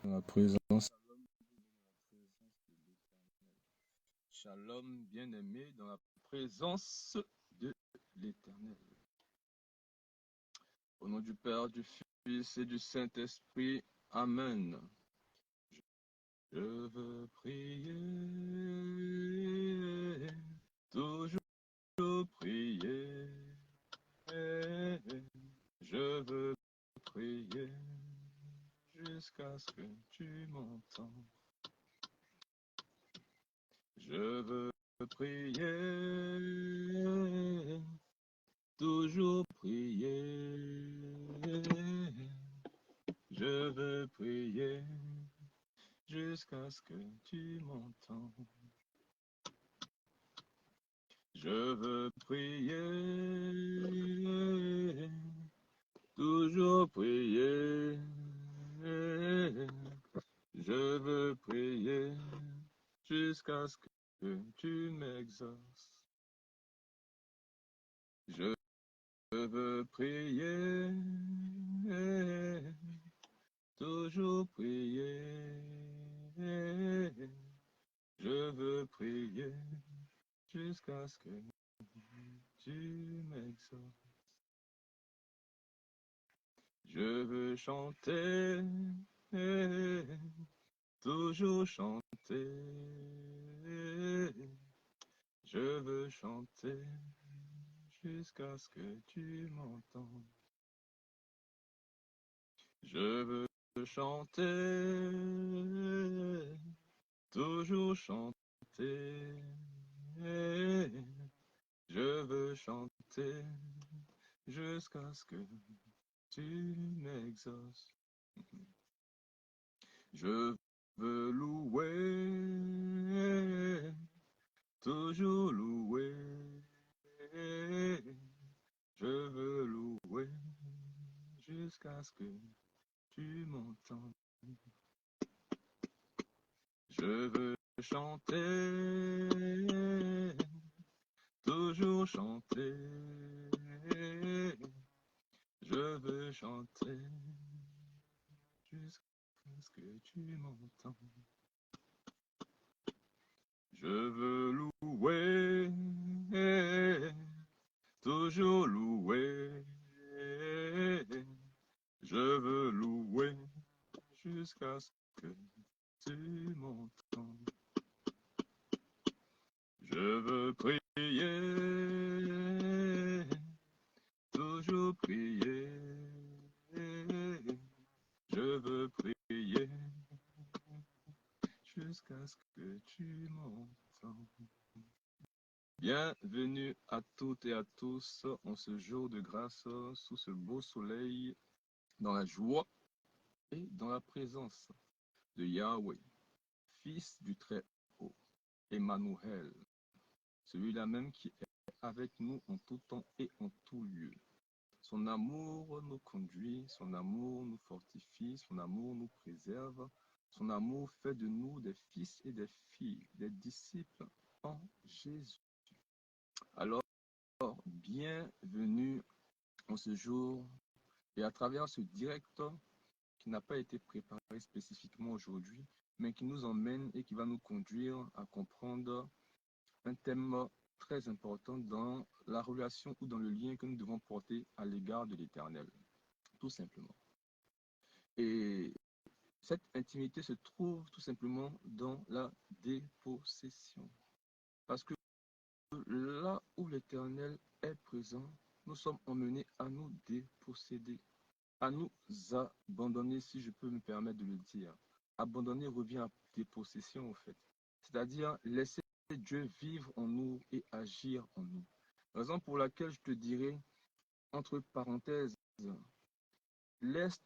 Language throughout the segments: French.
dans la présence. Shalom, bien-aimé, dans la présence de l'Éternel. Au nom du Père, du Fils et du Saint-Esprit, Amen. Je veux prier, toujours prier. Je veux prier jusqu'à ce que tu m'entends. Je veux prier, toujours prier. Je veux prier jusqu'à ce que tu m'entends. Je veux prier, toujours prier. Je veux prier jusqu'à ce que tu m'exauces. Je veux prier, toujours prier. Je veux prier jusqu'à ce que tu m'exauces. Je veux chanter, toujours chanter. Je veux chanter jusqu'à ce que tu m'entendes. Je veux chanter, toujours chanter. Je veux chanter jusqu'à ce que tu m'exauces. Je veux louer, toujours louer. Je veux louer jusqu'à ce que tu m'entendes. Je veux chanter, toujours chanter. Je veux chanter jusqu'à ce que tu m'entends. Je veux louer, toujours louer. Je veux louer jusqu'à ce que tu m'entends. Je veux prier, toujours prier. Je veux prier jusqu'à ce que tu m'entends. Bienvenue à toutes et à tous en ce jour de grâce, sous ce beau soleil, dans la joie et dans la présence de Yahweh, Fils du Très-Haut, Emmanuel, celui-là même qui est avec nous en tout temps et en tout lieu. Son amour nous conduit, son amour nous fortifie, son amour nous préserve, son amour fait de nous des fils et des filles, des disciples en Jésus. Alors, bienvenue en ce jour et à travers ce direct qui n'a pas été préparé spécifiquement aujourd'hui, mais qui nous emmène et qui va nous conduire à comprendre un thème très important dans la relation ou dans le lien que nous devons porter à l'égard de l'Éternel, tout simplement. Et cette intimité se trouve tout simplement dans la dépossession. Parce que là où l'Éternel est présent, nous sommes emmenés à nous déposséder, à nous abandonner, si je peux me permettre de le dire. Abandonner revient à dépossession, en fait. C'est-à-dire laisser Dieu vivre en nous et agir en nous. Raison pour laquelle je te dirais, entre parenthèses, laisse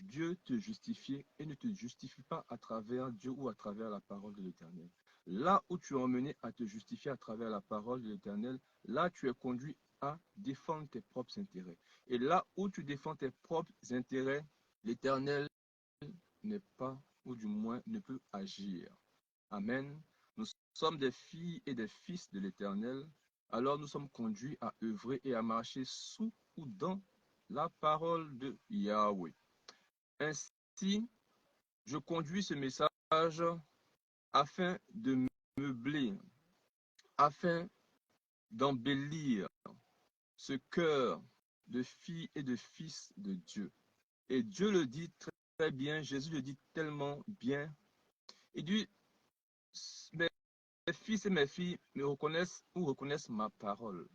Dieu te justifier et ne te justifie pas à travers Dieu ou à travers la parole de l'Éternel. Là où tu es emmené à te justifier à travers la parole de l'Éternel, là tu es conduit à défendre tes propres intérêts. Et là où tu défends tes propres intérêts, l'Éternel n'est pas, ou du moins ne peut agir. Amen. Nous sommes des filles et des fils de l'Éternel, alors nous sommes conduits à œuvrer et à marcher sous ou dans la parole de Yahweh. Ainsi, je conduis ce message afin de meubler, afin d'embellir ce cœur de filles et de fils de Dieu. Et Dieu le dit très bien, Jésus le dit tellement bien. Il dit, mes fils et mes filles me reconnaissent ou reconnaissent ma parole,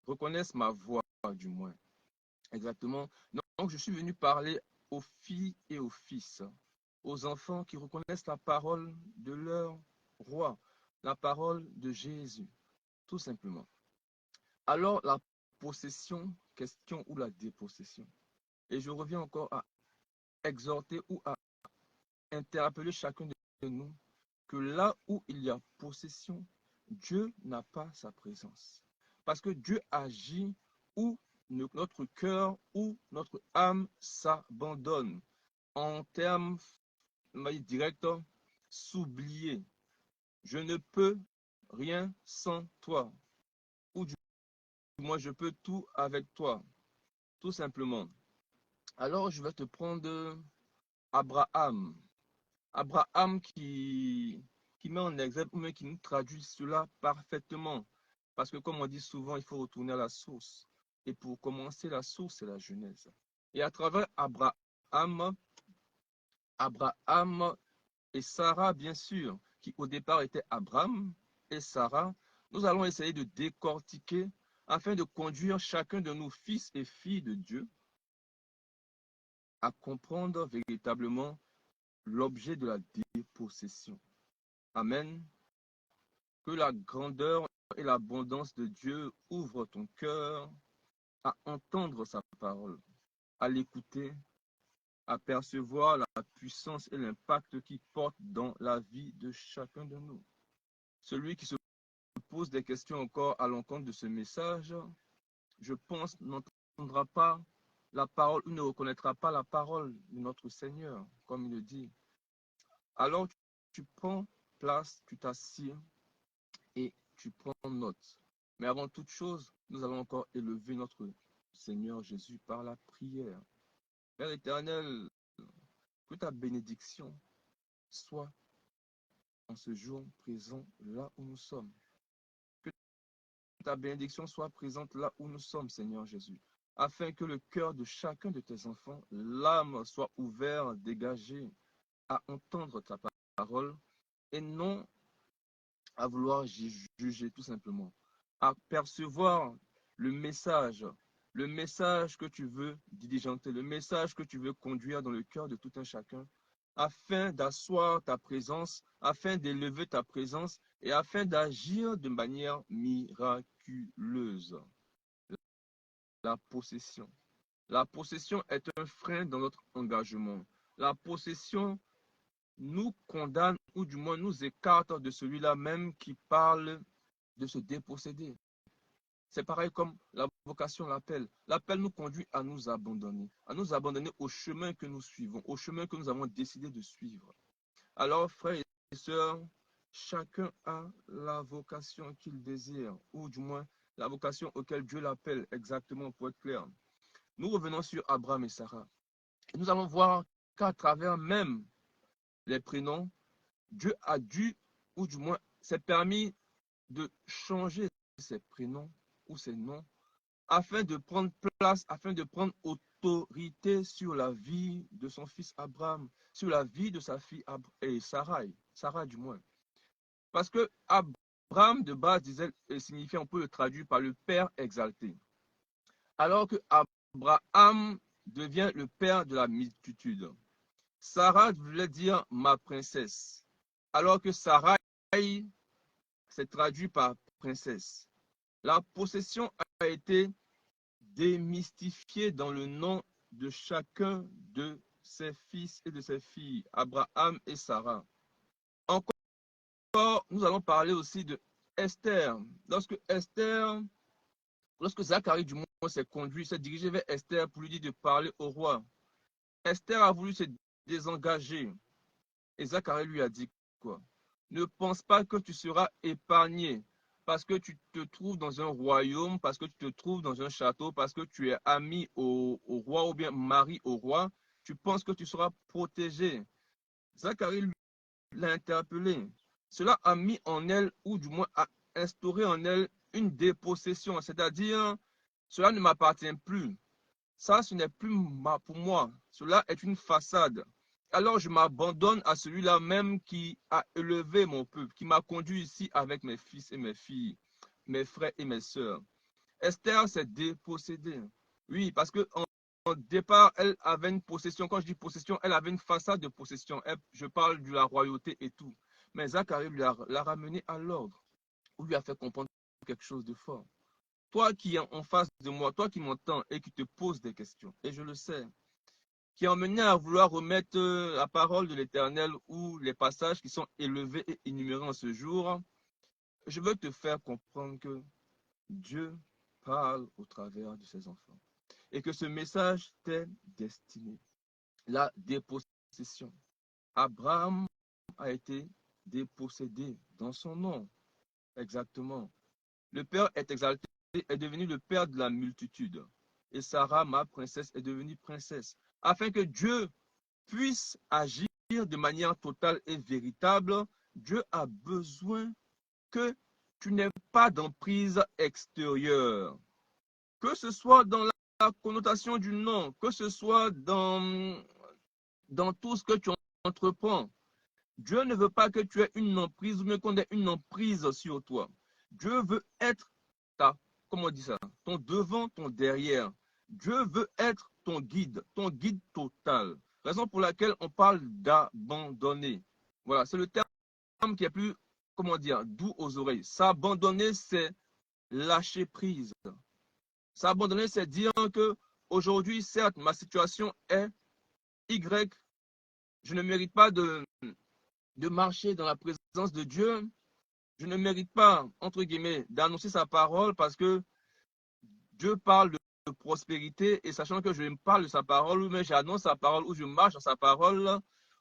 reconnaissent ma voix du moins. Exactement. Donc, je suis venu parler aux filles et aux fils, aux enfants qui reconnaissent la parole de leur roi, la parole de Jésus, tout simplement. Alors, la possession, question ou la dépossession. Et je reviens encore à exhorter ou à interpeller chacun de nous que là où il y a possession, Dieu n'a pas sa présence. Parce que Dieu agit où notre cœur ou notre âme s'abandonne. En termes directs, s'oublier. Je ne peux rien sans toi. Ou du moins, je peux tout avec toi. Tout simplement. Alors, je vais te prendre Abraham. Abraham qui met en exemple, mais qui nous traduit cela parfaitement. Parce que comme on dit souvent, il faut retourner à la source. Et pour commencer, la source, c'est la Genèse. Et à travers Abraham et Sarah, bien sûr, qui au départ étaient Abraham et Sarah, nous allons essayer de décortiquer afin de conduire chacun de nos fils et filles de Dieu à comprendre véritablement l'objet de la dépossession. Amen. Que la grandeur et l'abondance de Dieu ouvrent ton cœur à entendre sa parole, à l'écouter, à percevoir la puissance et l'impact qu'il porte dans la vie de chacun de nous. Celui qui se pose des questions encore à l'encontre de ce message, je pense, n'entendra pas la parole, ou ne reconnaîtra pas la parole de notre Seigneur, comme il le dit. Alors tu prends place, tu t'assieds et tu prends note. Mais avant toute chose, nous allons encore élever notre Seigneur Jésus par la prière. Père éternel, que ta bénédiction soit en ce jour présent là où nous sommes. Que ta bénédiction soit présente là où nous sommes, Seigneur Jésus, afin que le cœur de chacun de tes enfants, l'âme soit ouverte, dégagée à entendre ta parole et non à vouloir juger tout simplement, à percevoir le message que tu veux diligenter, le message que tu veux conduire dans le cœur de tout un chacun, afin d'asseoir ta présence, afin d'élever ta présence et afin d'agir de manière miraculeuse. La possession. La possession est un frein dans notre engagement. La possession nous condamne ou du moins nous écarte de celui-là même qui parle de se déposséder. C'est pareil comme la vocation l'appelle. L'appel nous conduit à nous abandonner au chemin que nous suivons, au chemin que nous avons décidé de suivre. Alors, frères et sœurs, chacun a la vocation qu'il désire, ou du moins la vocation auquel Dieu l'appelle, exactement pour être clair. Nous revenons sur Abraham et Sarah. Et nous allons voir qu'à travers même les prénoms, Dieu a dû, ou du moins s'est permis de changer ses prénoms ou ses noms afin de prendre place, afin de prendre autorité sur la vie de son fils Abraham, sur la vie de sa fille Sarah du moins. Parce que Abraham de base disait, signifiait, on peut le traduire par le père exalté. Alors que Abraham devient le père de la multitude. Sarah voulait dire ma princesse, alors que Sarai c'est traduit par princesse. La possession a été démystifiée dans le nom de chacun de ses fils et de ses filles, Abraham et Sarah. Encore, nous allons parler aussi de Esther. Lorsque Zacharie du moins s'est conduit, s'est dirigé vers Esther pour lui dire de parler au roi, Esther a voulu se désengager. Et Zacharie lui a dit quoi? Ne pense pas que tu seras épargné parce que tu te trouves dans un royaume, parce que tu te trouves dans un château, parce que tu es ami au roi ou bien mari au roi. Tu penses que tu seras protégé. Zacharie l'a interpellé. Cela a mis en elle, ou du moins a instauré en elle, une dépossession, c'est-à-dire, cela ne m'appartient plus. Ça, ce n'est plus pour moi. Cela est une façade. Alors je m'abandonne à celui-là même qui a élevé mon peuple, qui m'a conduit ici avec mes fils et mes filles, mes frères et mes sœurs. Esther s'est dépossédée. Oui, parce que en départ, elle avait une possession. Quand je dis possession, elle avait une façade de possession. Je parle de la royauté et tout. Mais Zacharie l'a ramené à l'ordre, ou lui a fait comprendre quelque chose de fort. Toi qui es en face de moi, toi qui m'entends et qui te poses des questions, et je le sais, qui est emmené à vouloir remettre la parole de l'Éternel ou les passages qui sont élevés et énumérés en ce jour, je veux te faire comprendre que Dieu parle au travers de ses enfants et que ce message t'est destiné. La dépossession. Abraham a été dépossédé dans son nom. Exactement. Le Père est exalté, est devenu le Père de la multitude. Et Sarah, ma princesse, est devenue princesse. Afin que Dieu puisse agir de manière totale et véritable, Dieu a besoin que tu n'aies pas d'emprise extérieure. Que ce soit dans la connotation du nom, que ce soit dans tout ce que tu entreprends. Dieu ne veut pas que tu aies une emprise ou même qu'on ait une emprise sur toi. Dieu veut être comment on dit ça, ton devant, ton derrière. Dieu veut être ton guide total. Raison pour laquelle on parle d'abandonner. Voilà, c'est le terme qui est plus, comment dire, doux aux oreilles. S'abandonner, c'est lâcher prise. S'abandonner, c'est dire que aujourd'hui, certes, ma situation est Y. Je ne mérite pas de marcher dans la présence de Dieu. Je ne mérite pas, entre guillemets, d'annoncer sa parole parce que Dieu parle de prospérité et sachant que je me parle de sa parole, ou mais j'annonce sa parole, ou je marche dans sa parole,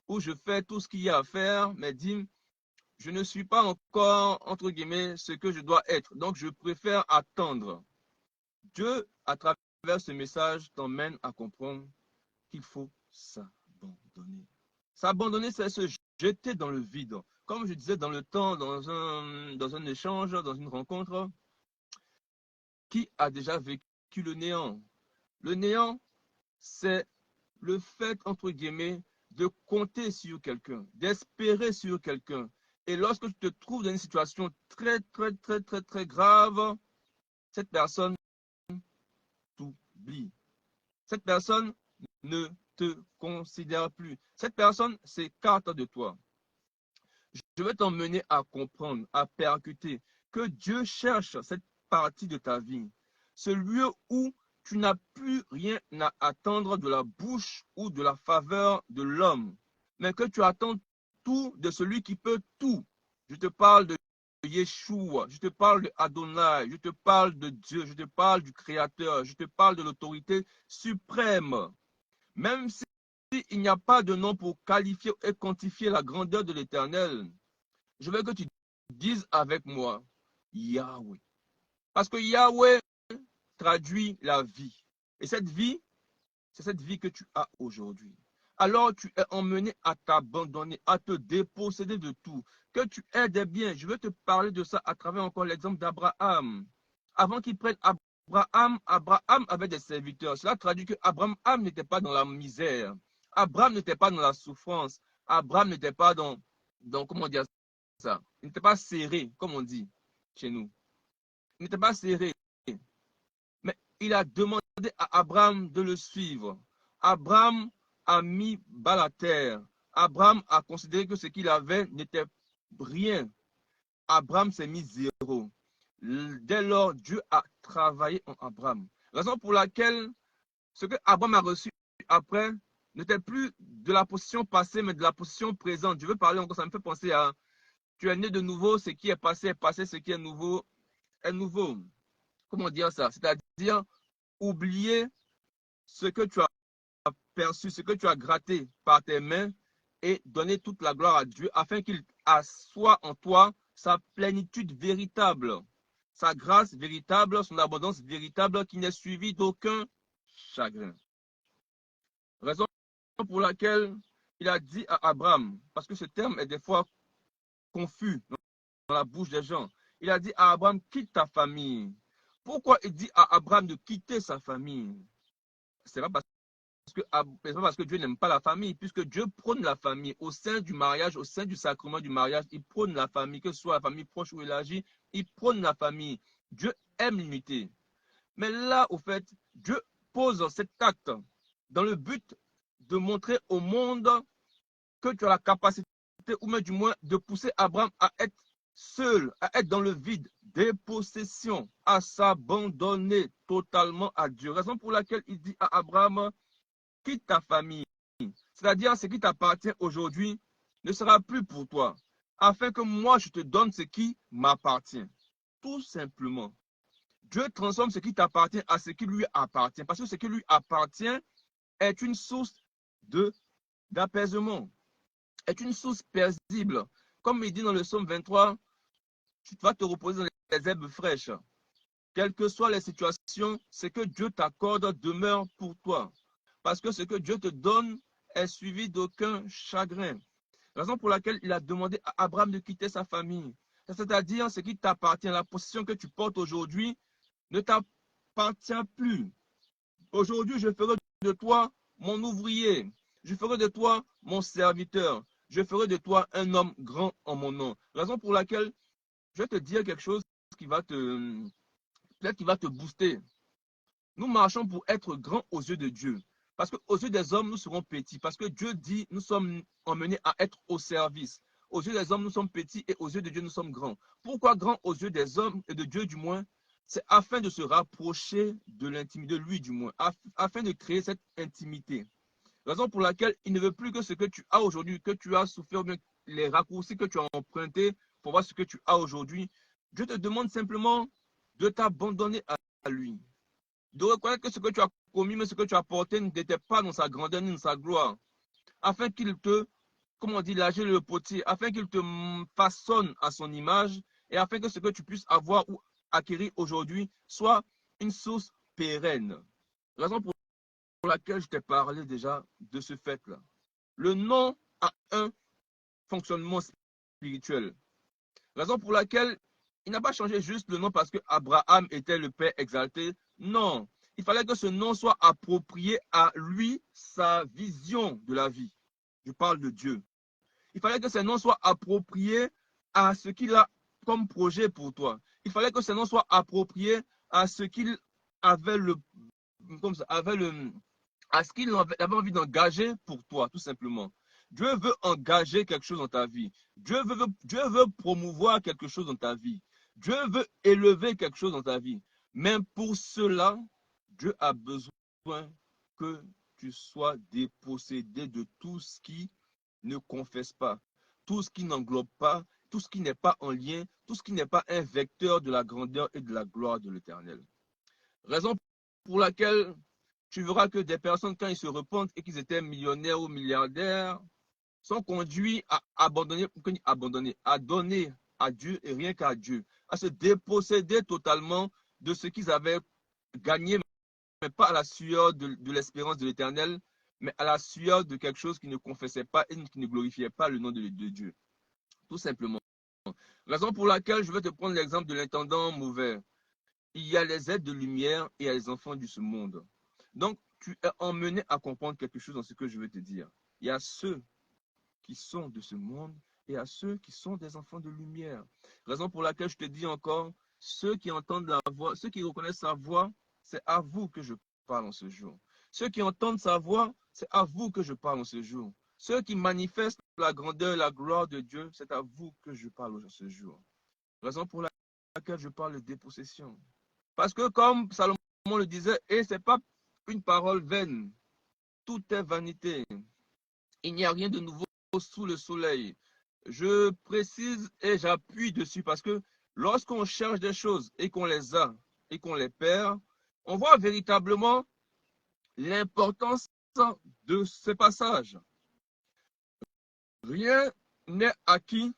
ou je fais tout ce qu'il y a à faire, mais dis, je ne suis pas encore, entre guillemets, ce que je dois être. Donc, je préfère attendre. Dieu, à travers ce message, t'emmène à comprendre qu'il faut s'abandonner. S'abandonner, c'est se jeter dans le vide. Comme je disais dans le temps, dans un échange, dans une rencontre, qui a déjà vécu le néant? Le néant, c'est le fait, entre guillemets, de compter sur quelqu'un, d'espérer sur quelqu'un. Et lorsque tu te trouves dans une situation très, très, très, très, très grave, cette personne t'oublie. Cette personne ne te considère plus. Cette personne s'écarte de toi. Je vais t'emmener à comprendre, à percuter que Dieu cherche cette partie de ta vie. Ce lieu où tu n'as plus rien à attendre de la bouche ou de la faveur de l'homme, mais que tu attends tout de celui qui peut tout. Je te parle de Yeshua, je te parle de Adonai, je te parle de Dieu, je te parle du Créateur, je te parle de l'autorité suprême. Même s'il n'y a pas de nom pour qualifier et quantifier la grandeur de l'Éternel, je veux que tu dises avec moi Yahweh. Parce que Yahweh traduit la vie. Et cette vie, c'est cette vie que tu as aujourd'hui. Alors tu es emmené à t'abandonner, à te déposséder de tout. Que tu aies des biens. Je veux te parler de ça à travers encore l'exemple d'Abraham. Avant qu'il prenne Abraham, Abraham avait des serviteurs. Cela traduit que Abraham n'était pas dans la misère. Abraham n'était pas dans la souffrance. Abraham n'était pas dans comment dire ça. Il n'était pas serré, comme on dit chez nous. Il n'était pas serré. Mais il a demandé à Abraham de le suivre. Abraham a mis bas la terre. Abraham a considéré que ce qu'il avait n'était rien. Abraham s'est mis zéro. Dès lors, Dieu a travaillé en Abraham. Raison pour laquelle ce que Abraham a reçu après n'était plus de la position passée, mais de la position présente. Je veux parler encore, ça me fait penser à tu es né de nouveau, ce qui est passé, ce qui est nouveau est nouveau. Comment dire ça? C'est-à-dire oublier ce que tu as perçu, ce que tu as gratté par tes mains et donner toute la gloire à Dieu afin qu'il assoie en toi sa plénitude véritable, sa grâce véritable, son abondance véritable qui n'est suivie d'aucun chagrin. Raison pour laquelle il a dit à Abraham, parce que ce terme est des fois confus dans la bouche des gens, il a dit à Abraham, quitte ta famille. Pourquoi il dit à Abraham de quitter sa famille? C'est pas parce que Dieu n'aime pas la famille, puisque Dieu prône la famille au sein du mariage, au sein du sacrement du mariage, il prône la famille, que ce soit la famille proche ou élargie, il prône la famille. Dieu aime l'unité. Mais là, au fait, Dieu pose cet acte dans le but de montrer au monde que tu as la capacité, ou même du moins de pousser Abraham à être seul, à être dans le vide, des possessions, à s'abandonner totalement à Dieu. Raison pour laquelle il dit à Abraham, quitte ta famille, c'est-à-dire ce qui t'appartient aujourd'hui ne sera plus pour toi, afin que moi je te donne ce qui m'appartient. Tout simplement. Dieu transforme ce qui t'appartient à ce qui lui appartient, parce que ce qui lui appartient est une source d'apaisement, est une source paisible. Comme il dit dans le psaume 23, tu vas te reposer dans les herbes fraîches. Quelles que soient les situations, ce que Dieu t'accorde demeure pour toi. Parce que ce que Dieu te donne est suivi d'aucun chagrin. Raison pour laquelle il a demandé à Abraham de quitter sa famille. C'est-à-dire ce qui t'appartient, la position que tu portes aujourd'hui ne t'appartient plus. Aujourd'hui, je ferai de toi mon ouvrier. Je ferai de toi mon serviteur. Je ferai de toi un homme grand en mon nom. Raison pour laquelle je vais te dire quelque chose qui va peut-être qui va te booster. Nous marchons pour être grands aux yeux de Dieu. Parce qu'aux yeux des hommes, nous serons petits. Parce que Dieu dit, nous sommes emmenés à être au service. Aux yeux des hommes, nous sommes petits et aux yeux de Dieu, nous sommes grands. Pourquoi grands aux yeux des hommes et de Dieu du moins? C'est afin de se rapprocher de l'intimité, de lui du moins, afin de créer cette intimité. Raison pour laquelle il ne veut plus que ce que tu as aujourd'hui, que tu as souffert, bien les raccourcis que tu as empruntés pour voir ce que tu as aujourd'hui. Dieu te demande simplement de t'abandonner à lui. De reconnaître que ce que tu as commis, mais ce que tu as porté n'était pas dans sa grandeur ni dans sa gloire. Afin qu'il te, comme on dit, lâcher le potier, afin qu'il te façonne à son image et afin que ce que tu puisses avoir ou acquérir aujourd'hui soit une source pérenne. Raison pour laquelle je t'ai parlé déjà de ce fait-là. Le nom a un fonctionnement spirituel. Raison pour laquelle il n'a pas changé juste le nom parce que Abraham était le Père exalté. Non, il fallait que ce nom soit approprié à lui, sa vision de la vie. Je parle de Dieu. Il fallait que ce nom soit approprié à ce qu'il a comme projet pour toi. Il fallait que ce nom soit approprié à ce qu'il avait à ce qu'il avait envie d'engager pour toi, tout simplement. Dieu veut engager quelque chose dans ta vie. Dieu veut promouvoir quelque chose dans ta vie. Dieu veut élever quelque chose dans ta vie. Mais pour cela, Dieu a besoin que tu sois dépossédé de tout ce qui ne confesse pas, tout ce qui n'englobe pas, tout ce qui n'est pas en lien, tout ce qui n'est pas un vecteur de la grandeur et de la gloire de l'Éternel. Raison pour laquelle tu verras que des personnes, quand ils se repentent et qu'ils étaient millionnaires ou milliardaires, sont conduits à à donner à Dieu et rien qu'à Dieu, à se déposséder totalement de ce qu'ils avaient gagné, mais pas à la sueur de l'espérance de l'Éternel, mais à la sueur de quelque chose qui ne confessait pas et qui ne glorifiait pas le nom de Dieu. Tout simplement. Raison pour laquelle je vais te prendre l'exemple de l'intendant mauvais. Il y a les êtres de lumière et il y a les enfants de ce monde. Donc, tu es emmené à comprendre quelque chose dans ce que je veux te dire. Il y a ceux qui sont de ce monde et à ceux qui sont des enfants de lumière. Raison pour laquelle je te dis encore, ceux qui entendent la voix, ceux qui reconnaissent sa voix, c'est à vous que je parle en ce jour. Ceux qui entendent sa voix, c'est à vous que je parle en ce jour. Ceux qui manifestent la grandeur et la gloire de Dieu, c'est à vous que je parle en ce jour. Raison pour laquelle je parle de dépossession. Parce que comme Salomon le disait, et ce n'est pas une parole vaine, tout est vanité. Il n'y a rien de nouveau sous le soleil. Je précise et j'appuie dessus parce que lorsqu'on cherche des choses et qu'on les a et qu'on les perd, on voit véritablement l'importance de ce passage. Rien n'est acquis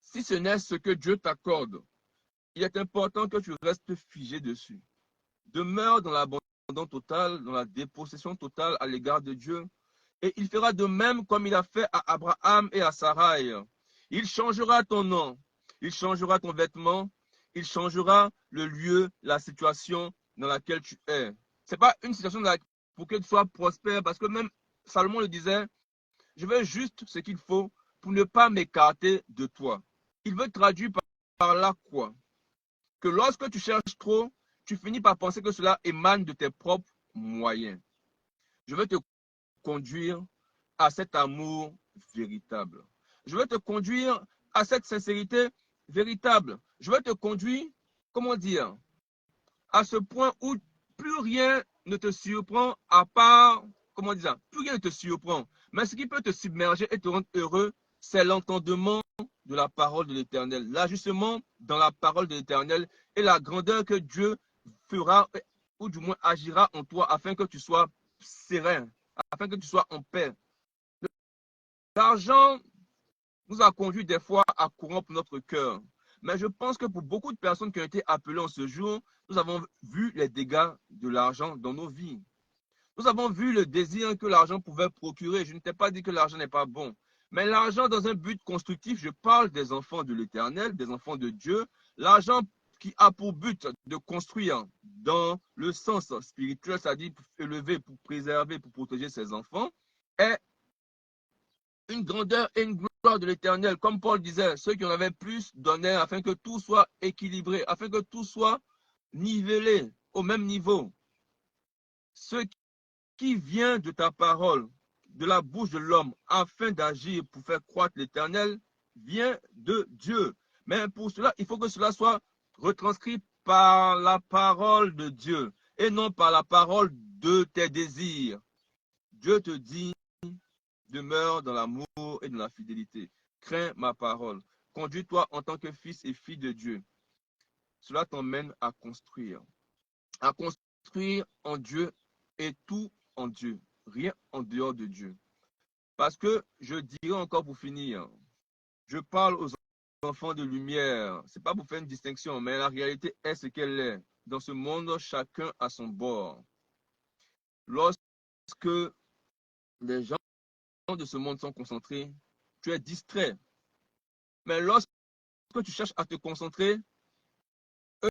si ce n'est ce que Dieu t'accorde. Il est important que tu restes figé dessus. Demeure dans l'abandon total, dans la dépossession totale à l'égard de Dieu Et il fera de même comme il a fait à Abraham et à Sarai. Il changera ton nom, il changera ton vêtement, il changera le lieu, la situation dans laquelle tu es. Ce n'est pas une situation pour que tu sois prospère, parce que même Salomon le disait, je veux juste ce qu'il faut pour ne pas m'écarter de toi. Il veut traduire par là quoi? Que lorsque tu cherches trop, tu finis par penser que cela émane de tes propres moyens. Je veux te conduire à cet amour véritable. Je veux te conduire à cette sincérité véritable. Je veux te conduire, comment dire, à ce point où plus rien ne te surprend à part, comment dire, plus rien ne te surprend. Mais ce qui peut te submerger et te rendre heureux, c'est l'entendement de la parole de l'Éternel. L'ajustement dans la parole de l'Éternel et la grandeur que Dieu fera, ou du moins agira en toi afin que tu sois serein, afin que tu sois en paix. L'argent nous a conduit des fois à corrompre notre cœur. Mais je pense que pour beaucoup de personnes qui ont été appelées en ce jour, nous avons vu les dégâts de l'argent dans nos vies. Nous avons vu le désir que l'argent pouvait procurer. Je ne t'ai pas dit que l'argent n'est pas bon. Mais l'argent dans un but constructif, je parle des enfants de l'Éternel, des enfants de Dieu. L'argent qui a pour but de construire dans le sens spirituel, c'est-à-dire pour élever, pour préserver, pour protéger ses enfants, est une grandeur et une gloire de l'Éternel. Comme Paul disait, ceux qui en avaient plus donnaient afin que tout soit équilibré, afin que tout soit nivelé au même niveau. Ce qui vient de ta parole, de la bouche de l'homme, afin d'agir pour faire croître l'Éternel, vient de Dieu. Mais pour cela, il faut que cela soit retranscrit par la parole de Dieu et non par la parole de tes désirs. Dieu te dit, demeure dans l'amour et dans la fidélité. Crains ma parole. Conduis-toi en tant que fils et fille de Dieu. Cela t'emmène à construire. À construire en Dieu et tout en Dieu. Rien en dehors de Dieu. Parce que je dirais encore pour finir, je parle aux enfants de lumière. Ce n'est pas pour faire une distinction, mais la réalité est ce qu'elle est. Dans ce monde, chacun a son bord. Lorsque les gens de ce monde sont concentrés, tu es distrait. Mais lorsque tu cherches à te concentrer, eux,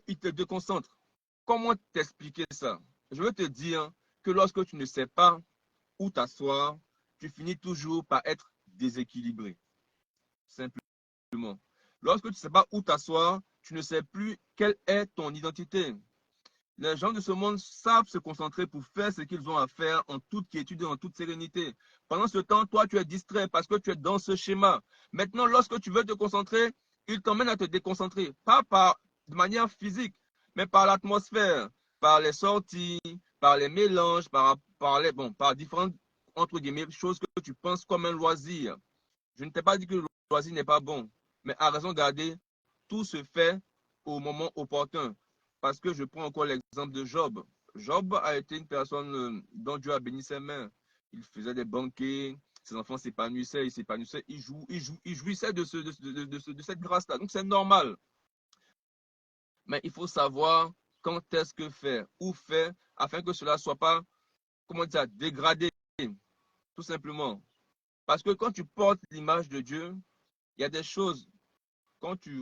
ils te déconcentrent. Comment t'expliquer ça? Je veux te dire que lorsque tu ne sais pas où t'asseoir, tu finis toujours par être déséquilibré. Simplement. Lorsque tu ne sais pas où t'asseoir, tu ne sais plus quelle est ton identité. Les gens de ce monde savent se concentrer pour faire ce qu'ils ont à faire en toute quiétude et en toute sérénité. Pendant ce temps, toi, tu es distrait parce que tu es dans ce schéma. Maintenant, lorsque tu veux te concentrer, il t'emmène à te déconcentrer. Pas de manière physique, mais par l'atmosphère, par les sorties, par les mélanges, par différentes, entre guillemets, choses que tu penses comme un loisir. Je ne t'ai pas dit que le loisir n'est pas bon, mais à raison garder, tout se fait au moment opportun. Parce que je prends encore l'exemple de Job. Job a été une personne dont Dieu a béni ses mains. Il faisait des banquets, ses enfants s'épanouissaient, il jouissait de cette grâce-là. Donc c'est normal. Mais il faut savoir quand est-ce que faire, où faire, afin que cela ne soit pas, comment dire, dégradé, tout simplement. Parce que quand tu portes l'image de Dieu, il y a des choses,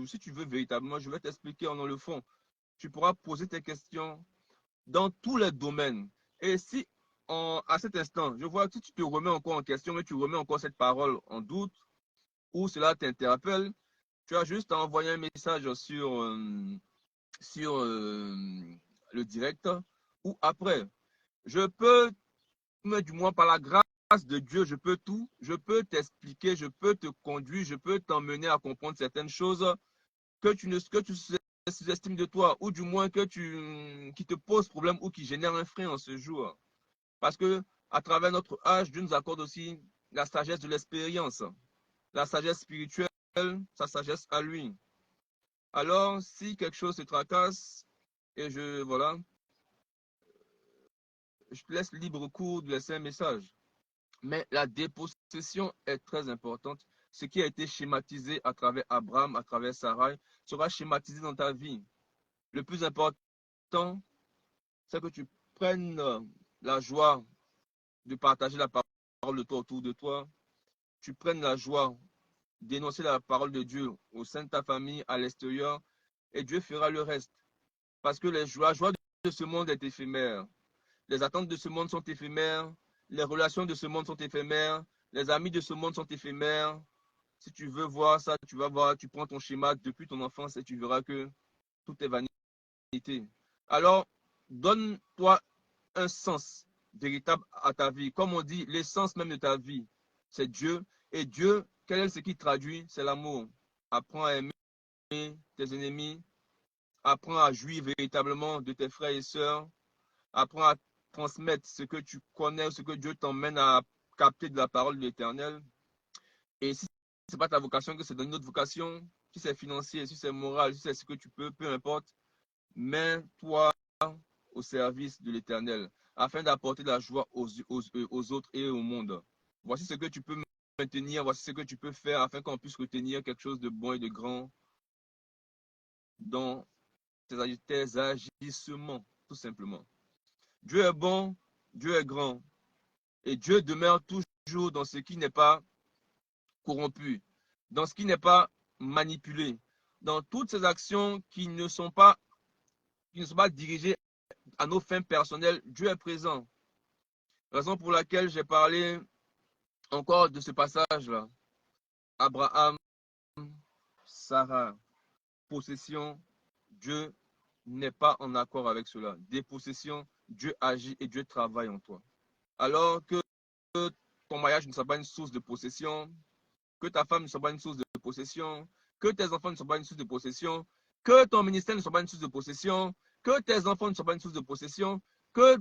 si tu veux véritablement, je vais t'expliquer en le fond. Tu pourras poser tes questions dans tous les domaines. Et si à cet instant, je vois que si tu te remets encore en question, mais tu remets encore cette parole en doute, ou cela t'interpelle, tu as juste à envoyer un message sur le direct ou après. Je peux, mais du moins par la grâce de Dieu, je peux tout, je peux t'expliquer, je peux te conduire, je peux t'emmener à comprendre certaines choses que tu sous-estimes de toi, ou du moins qui te pose problème ou qui génère un frein en ce jour. Parce que à travers notre âge, Dieu nous accorde aussi la sagesse de l'expérience, la sagesse spirituelle, sa sagesse à lui. Alors, si quelque chose se tracasse, et voilà, je te laisse libre cours de laisser un message. Mais la dépossession est très importante. Ce qui a été schématisé à travers Abraham, à travers Sarai, sera schématisé dans ta vie. Le plus important, c'est que tu prennes la joie de partager la parole de toi autour de toi, tu prennes la joie d'énoncer la parole de Dieu au sein de ta famille, à l'extérieur, et Dieu fera le reste. Parce que la joie de ce monde est éphémère. Les attentes de ce monde sont éphémères. Les relations de ce monde sont éphémères. Les amis de ce monde sont éphémères. Si tu veux voir ça, tu vas voir, tu prends ton schéma depuis ton enfance et tu verras que tout est vanité. Alors, donne-toi un sens véritable à ta vie. Comme on dit, l'essence même de ta vie, c'est Dieu. Et Dieu, quel est ce qui traduit? C'est l'amour. Apprends à aimer tes ennemis. Apprends à jouir véritablement de tes frères et sœurs. Apprends à transmettre ce que tu connais, ce que Dieu t'emmène à capter de la parole de l'Éternel. Et si ce n'est pas ta vocation, que c'est dans une autre vocation, si c'est financier, si c'est moral, si c'est ce que tu peux, peu importe, mets-toi au service de l'Éternel afin d'apporter de la joie aux autres et au monde. Voici ce que tu peux maintenir, voici ce que tu peux faire afin qu'on puisse retenir quelque chose de bon et de grand dans tes agissements, tout simplement. Dieu est bon, Dieu est grand, et Dieu demeure toujours dans ce qui n'est pas corrompu, dans ce qui n'est pas manipulé, dans toutes ces actions qui ne sont pas dirigées à nos fins personnelles. Dieu est présent. Raison pour laquelle j'ai parlé encore de ce passage-là. Abraham, Sarah, possession, Dieu n'est pas en accord avec cela. Des possessions, Dieu agit et Dieu travaille en toi. Alors que ton mariage ne soit pas une source de possession, que ta femme ne soit pas une source de possession, que tes enfants ne soient pas une source de possession, que ton ministère ne soit pas une source de possession, que tes enfants ne soient pas une source de possession, que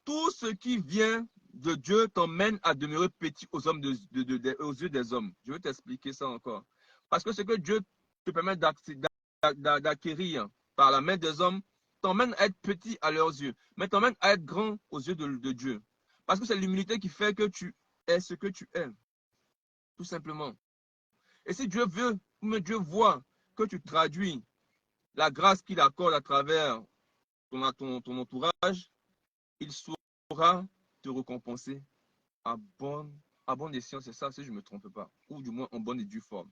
tout ce qui vient de Dieu t'emmène à demeurer petit aux yeux des hommes. Je vais t'expliquer ça encore. Parce que ce que Dieu te permet d'acquérir par la main des hommes t'emmène à être petit à leurs yeux, mais t'emmène à être grand aux yeux de Dieu. Parce que c'est l'humilité qui fait que tu es ce que tu es. Tout simplement. Et si Dieu veut, mais Dieu voit que tu traduis la grâce qu'il accorde à travers ton entourage, il saura te récompenser à bon escient, c'est ça, si je ne me trompe pas, ou du moins en bonne et due forme.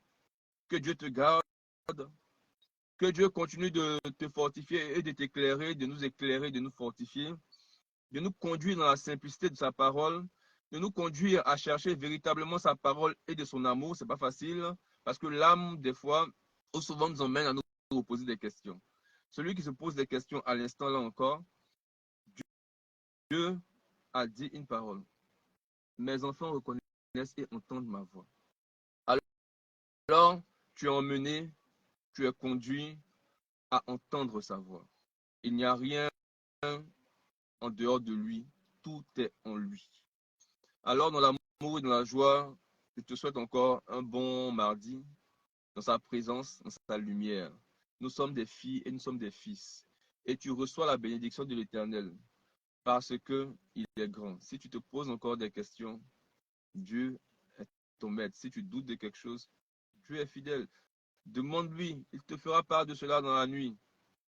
Que Dieu te garde, que Dieu continue de te fortifier et de t'éclairer, de nous éclairer, de nous fortifier, de nous conduire dans la simplicité de sa parole, de nous conduire à chercher véritablement sa parole et de son amour. C'est pas facile, parce que l'âme, des fois, ou souvent nous emmène à nous poser des questions. Celui qui se pose des questions à l'instant là encore, Dieu a dit une parole. Mes enfants reconnaissent et entendent ma voix. Alors, tu es emmené, tu es conduit à entendre sa voix. Il n'y a rien en dehors de lui, tout est en lui. Alors, dans l'amour et dans la joie, je te souhaite encore un bon mardi dans sa présence, dans sa lumière. Nous sommes des filles et nous sommes des fils. Et tu reçois la bénédiction de l'Éternel parce qu'il est grand. Si tu te poses encore des questions, Dieu est ton maître. Si tu doutes de quelque chose, Dieu est fidèle. Demande-lui, il te fera part de cela dans la nuit.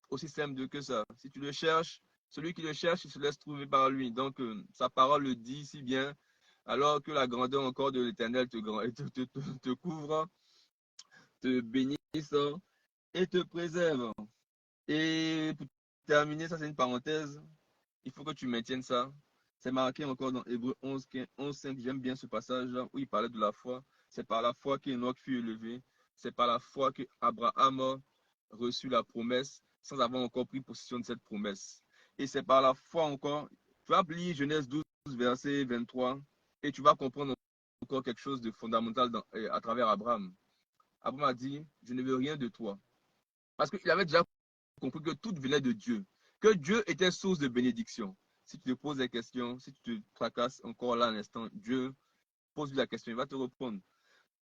Aussi simple que ça. Si tu le cherches, celui qui le cherche, il se laisse trouver par lui. Donc, sa parole le dit si bien, alors que la grandeur encore de l'Éternel te couvre, te bénisse et te préserve. Et pour terminer, ça c'est une parenthèse, il faut que tu maintiennes ça. C'est marqué encore dans Hébreux 11, 5. J'aime bien ce passage-là où il parlait de la foi. C'est par la foi qu'Enoch fut élevé. C'est par la foi qu'Abraham reçut la promesse sans avoir encore pris possession de cette promesse. Et c'est par la foi encore, tu vas lire Genèse 12, verset 23, et tu vas comprendre encore quelque chose de fondamental à travers Abraham. Abraham a dit, je ne veux rien de toi. Parce qu'il avait déjà compris que tout venait de Dieu, que Dieu était source de bénédiction. Si tu te poses des questions, si tu te tracasses encore là à l'instant, Dieu pose-lui la question, il va te répondre.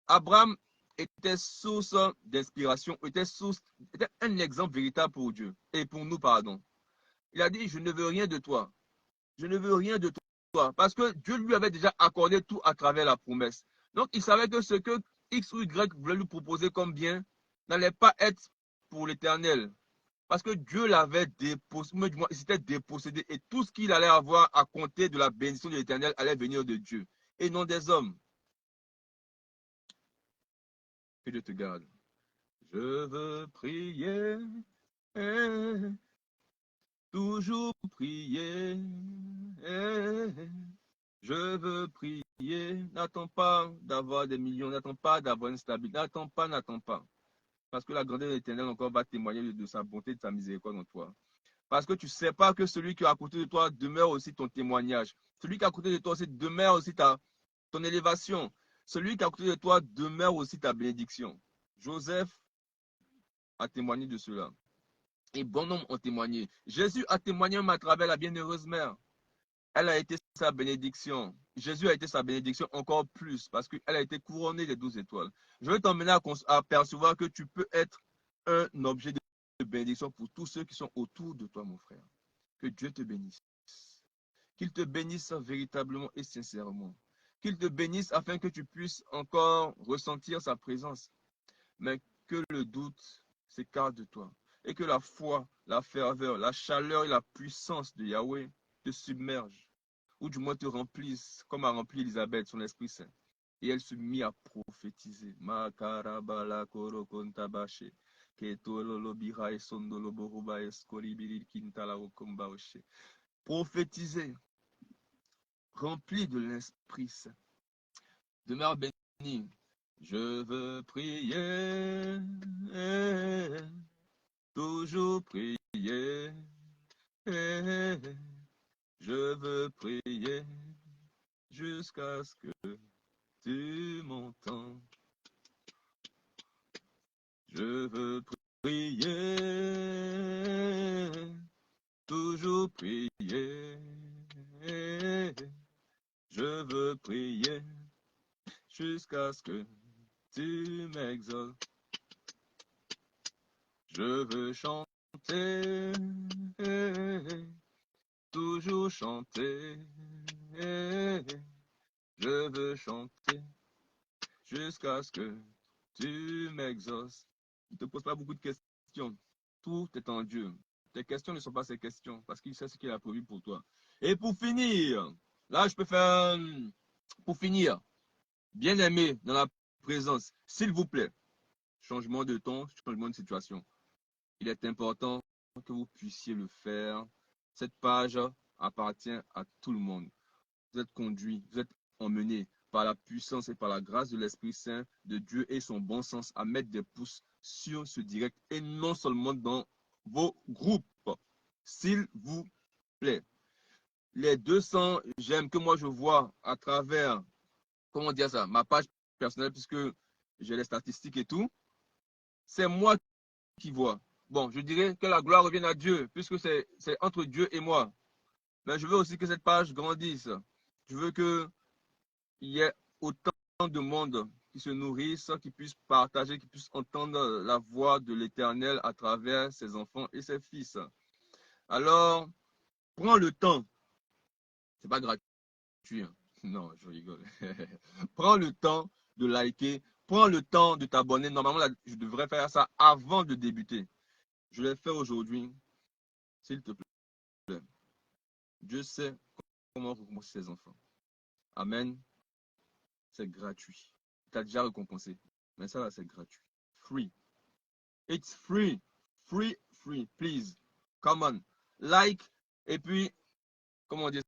Abraham était source d'inspiration, était un exemple véritable pour Dieu, et pour nous, pardon. Il a dit, je ne veux rien de toi. Je ne veux rien de toi. Parce que Dieu lui avait déjà accordé tout à travers la promesse. Donc, il savait que ce que X ou Y voulait lui proposer comme bien n'allait pas être pour l'éternel. Parce que Dieu l'avait dépossédé, il s'était dépossédé et tout ce qu'il allait avoir à compter de la bénédiction de l'Éternel allait venir de Dieu et non des hommes. Que Dieu te garde. Je veux prier, toujours prier. Je veux prier. N'attends pas d'avoir des millions, n'attends pas d'avoir une stabilité. N'attends pas, n'attends pas. Parce que la grandeur de l'Éternel encore va témoigner de sa bonté, de sa miséricorde en toi. Parce que tu ne sais pas que celui qui est à côté de toi demeure aussi ton témoignage. Celui qui est à côté de toi aussi demeure aussi ton élévation. Celui qui est à côté de toi demeure aussi ta bénédiction. Joseph a témoigné de cela. Et bon nombre ont témoigné. Jésus a témoigné même à travers la bienheureuse mère. Elle a été sa bénédiction. Jésus a été sa bénédiction encore plus parce qu'elle a été couronnée des 12 étoiles. Je veux t'emmener à percevoir que tu peux être un objet de bénédiction pour tous ceux qui sont autour de toi, mon frère. Que Dieu te bénisse. Qu'il te bénisse véritablement et sincèrement. Qu'il te bénisse afin que tu puisses encore ressentir sa présence. Mais que le doute s'écarte de toi. Et que la foi, la ferveur, la chaleur et la puissance de Yahweh te submergent. Ou du moins te remplissent, comme a rempli Élisabeth, son Esprit Saint. Et elle se mit à prophétiser. Makarabala korokontabache. Prophétiser, rempli de l'Esprit Saint. Demeure béni. Je veux prier, toujours prier. Je veux prier jusqu'à ce que tu m'entends. Je veux prier, toujours prier. Je veux prier jusqu'à ce que tu m'exauces. Je veux chanter, toujours chanter. Je veux chanter jusqu'à ce que tu m'exauces. Ne te pose pas beaucoup de questions. Tout est en Dieu. Tes questions ne sont pas ses questions parce qu'il sait ce qu'il a prévu pour toi. Et pour finir, là je peux faire, pour finir, bien aimé dans la présence, s'il vous plaît, changement de ton, changement de situation. Il est important que vous puissiez le faire. Cette page appartient à tout le monde. Vous êtes conduit, vous êtes emmené par la puissance et par la grâce de l'Esprit Saint de Dieu et son bon sens à mettre des pouces sur ce direct et non seulement dans vos groupes. S'il vous plaît. Les 200 j'aime que moi je vois à travers, comment dire ça, ma page personnelle, puisque j'ai les statistiques et tout, c'est moi qui vois. Bon, je dirais que la gloire revienne à Dieu, puisque c'est entre Dieu et moi. Mais je veux aussi que cette page grandisse. Je veux qu'il y ait autant de monde qui se nourrissent, qui puissent partager, qui puissent entendre la voix de l'Éternel à travers ses enfants et ses fils. Alors, prends le temps. C'est pas gratuit. Hein. Non, je rigole. Prends le temps de liker. Prends le temps de t'abonner. Normalement, là, je devrais faire ça avant de débuter. Je l'ai fait aujourd'hui. S'il te plaît. Dieu sait comment récompenser ses enfants. Amen. C'est gratuit. Tu as déjà récompensé. Mais ça, là, c'est gratuit. Free. It's free. Free, free. Please. Come on. Like. Et puis, comment dire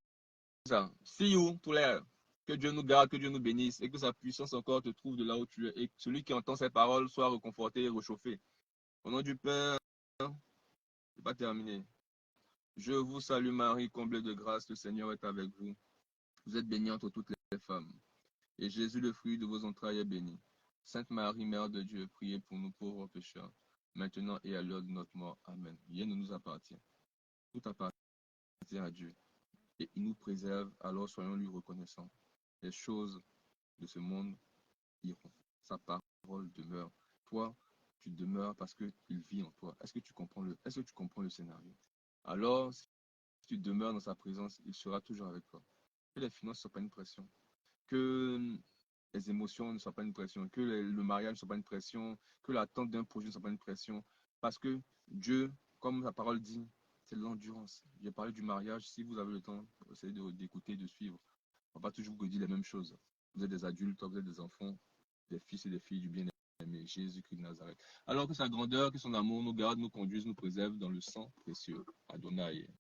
ça? See you to l'air. Que Dieu nous garde, que Dieu nous bénisse et que sa puissance encore te trouve de là où tu es et que celui qui entend ces paroles soit réconforté et réchauffé. Au nom du Père, c'est pas terminé. Je vous salue Marie, comblée de grâce, le Seigneur est avec vous. Vous êtes bénie entre toutes les femmes. Et Jésus, le fruit de vos entrailles, est béni. Sainte Marie, Mère de Dieu, priez pour nous pauvres pécheurs, maintenant et à l'heure de notre mort. Amen. Rien ne nous appartient. Tout appartient à Dieu. Et il nous préserve, alors soyons-lui reconnaissants. Les choses de ce monde iront. Sa parole demeure. Toi, tu demeures parce qu'il vit en toi. Est-ce que tu comprends le scénario? Alors, si tu demeures dans sa présence, il sera toujours avec toi. Que les finances ne soient pas une pression. Que les émotions ne soient pas une pression. Que le mariage ne soit pas une pression. Que l'attente d'un projet ne soit pas une pression. Parce que Dieu Comme la parole dit, c'est l'endurance. J'ai parlé du mariage. Si vous avez le temps, essayez d'écouter, de suivre. On va pas toujours vous dire les mêmes choses. Vous êtes des adultes, vous êtes des enfants, des fils et des filles du bien-aimé, Jésus-Christ de Nazareth. Alors que sa grandeur, que son amour nous garde, nous conduise, nous préserve dans le sang précieux. Adonai.